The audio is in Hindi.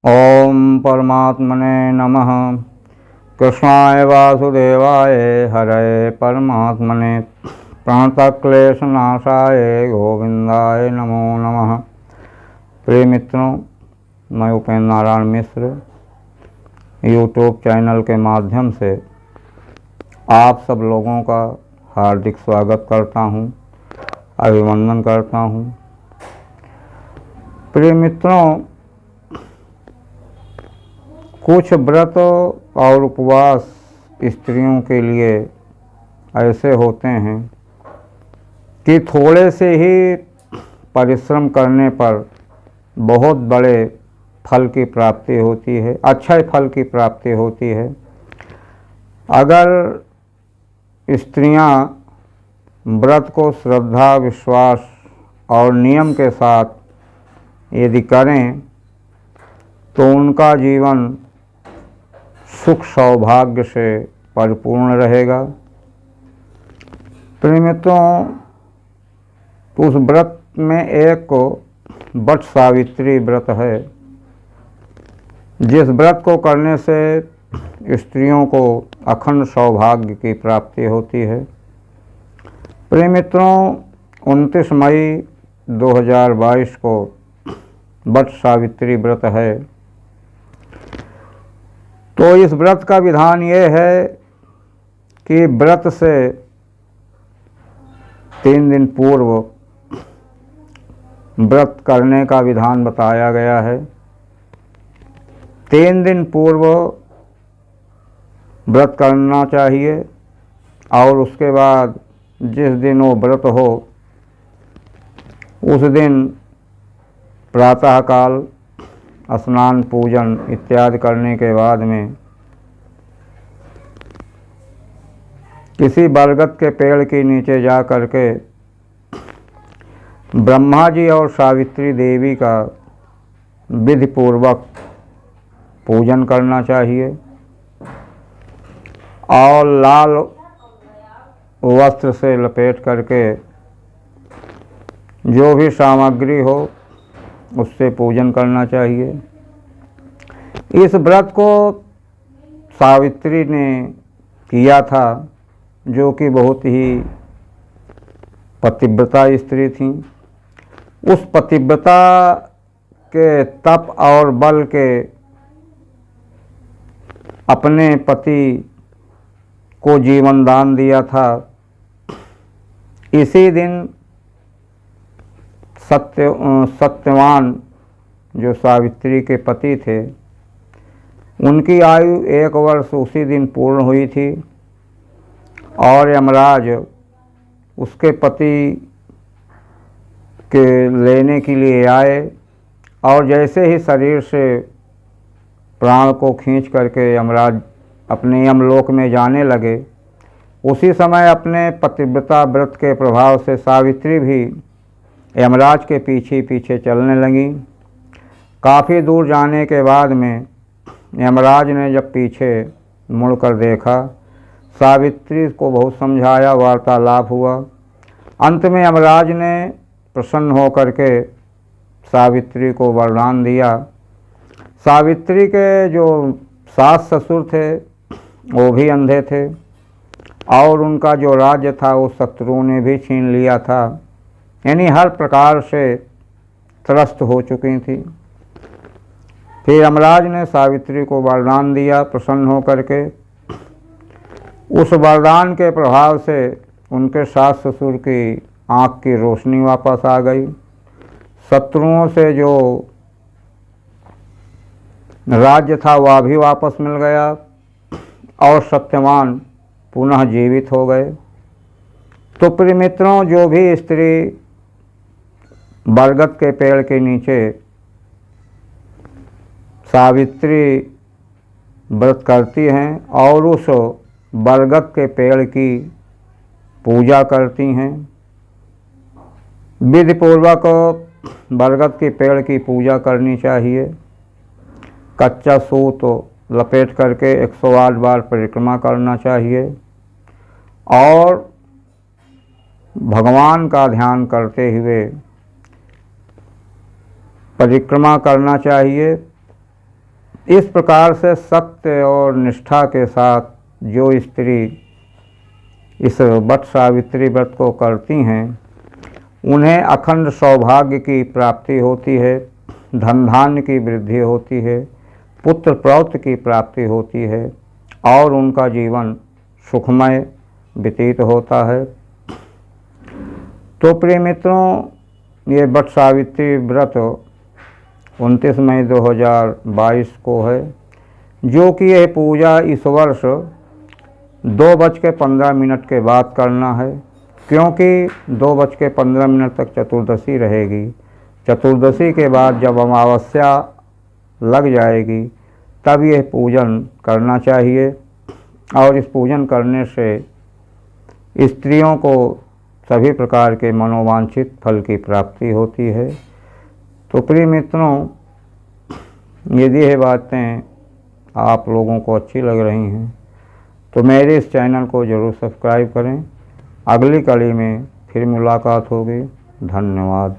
ओम परमात्मने नमः। कृष्णाय वासुदेवाय हरे परमात्मने प्रणतक्लेशनाशाय गोविंदाय नमो नमः। प्रिय मित्रों, मैं उपेंद्र नारायण मिश्र यूट्यूब चैनल के माध्यम से आप सब लोगों का हार्दिक स्वागत करता हूं, अभिनंदन करता हूं। प्रिय मित्रों, कुछ व्रत और उपवास स्त्रियों के लिए ऐसे होते हैं कि थोड़े से ही परिश्रम करने पर बहुत बड़े फल की प्राप्ति होती है, अच्छे फल की प्राप्ति होती है। अगर स्त्रियां व्रत को श्रद्धा, विश्वास और नियम के साथ यदि करें तो उनका जीवन सुख सौभाग्य से परिपूर्ण रहेगा। प्रिय मित्रों, उस व्रत में एक वट सावित्री व्रत है, जिस व्रत को करने से स्त्रियों को अखंड सौभाग्य की प्राप्ति होती है। प्रिय मित्रों, 29 मई 2022 को वट सावित्री व्रत है। तो इस व्रत का विधान ये है कि व्रत से 3 दिन पूर्व व्रत करने का विधान बताया गया है। 3 दिन पूर्व व्रत करना चाहिए और उसके बाद जिस दिन वो व्रत हो उस दिन प्रातःकाल स्नान, पूजन इत्यादि करने के बाद में किसी बरगद के पेड़ के नीचे जा कर के ब्रह्मा जी और सावित्री देवी का विधि पूर्वक पूजन करना चाहिए और लाल वस्त्र से लपेट करके जो भी सामग्री हो उससे पूजन करना चाहिए। इस व्रत को सावित्री ने किया था, जो कि बहुत ही पतिव्रता स्त्री थी। उस पतिव्रता के तप और बल के अपने पति को जीवन दान दिया था। इसी दिन सत्यवान जो सावित्री के पति थे, उनकी आयु 1 वर्ष उसी दिन पूर्ण हुई थी और यमराज उसके पति के लेने के लिए आए और जैसे ही शरीर से प्राण को खींच करके यमराज अपने यमलोक में जाने लगे, उसी समय अपने पतिव्रता व्रत के प्रभाव से सावित्री भी यमराज के पीछे पीछे चलने लगी। काफ़ी दूर जाने के बाद में यमराज ने जब पीछे मुड़कर देखा, सावित्री को बहुत समझाया, वार्तालाप हुआ। अंत में यमराज ने प्रसन्न होकर के सावित्री को वरदान दिया। सावित्री के जो सास ससुर थे वो भी अंधे थे और उनका जो राज्य था वो शत्रुओं ने भी छीन लिया था, यानी हर प्रकार से त्रस्त हो चुकी थी। फिर यमराज ने सावित्री को वरदान दिया प्रसन्न होकर के। उस वरदान के प्रभाव से उनके सास ससुर की आँख की रोशनी वापस आ गई। शत्रुओं से जो राज्य था वह भी वापस मिल गया और सत्यवान पुनः जीवित हो गए। तो प्रिय मित्रों, जो भी स्त्री बरगद के पेड़ के नीचे सावित्री व्रत करती हैं और उस बरगद के पेड़ की पूजा करती हैं, विधि पूर्वक बरगद के पेड़ की पूजा करनी चाहिए। कच्चा सूत लपेट करके 108 बार परिक्रमा करना चाहिए और भगवान का ध्यान करते हुए परिक्रमा करना चाहिए। इस प्रकार से सत्य और निष्ठा के साथ जो स्त्री इस वट सावित्री व्रत को करती हैं उन्हें अखंड सौभाग्य की प्राप्ति होती है, धन धान्य की वृद्धि होती है, पुत्र पौत्र की प्राप्ति होती है और उनका जीवन सुखमय व्यतीत होता है। तो प्रिय मित्रों, ये वट सावित्री व्रत 29 मई 2022 को है, जो कि यह पूजा इस वर्ष 2:15 के बाद करना है, क्योंकि 2:15 तक चतुर्दशी रहेगी। चतुर्दशी के बाद जब अमावस्या लग जाएगी तब यह पूजन करना चाहिए और इस पूजन करने से स्त्रियों को सभी प्रकार के मनोवांछित फल की प्राप्ति होती है। तो प्रिय मित्रों, यदि ये बातें आप लोगों को अच्छी लग रही हैं तो मेरे इस चैनल को ज़रूर सब्सक्राइब करें। अगली कड़ी में फिर मुलाकात होगी। धन्यवाद।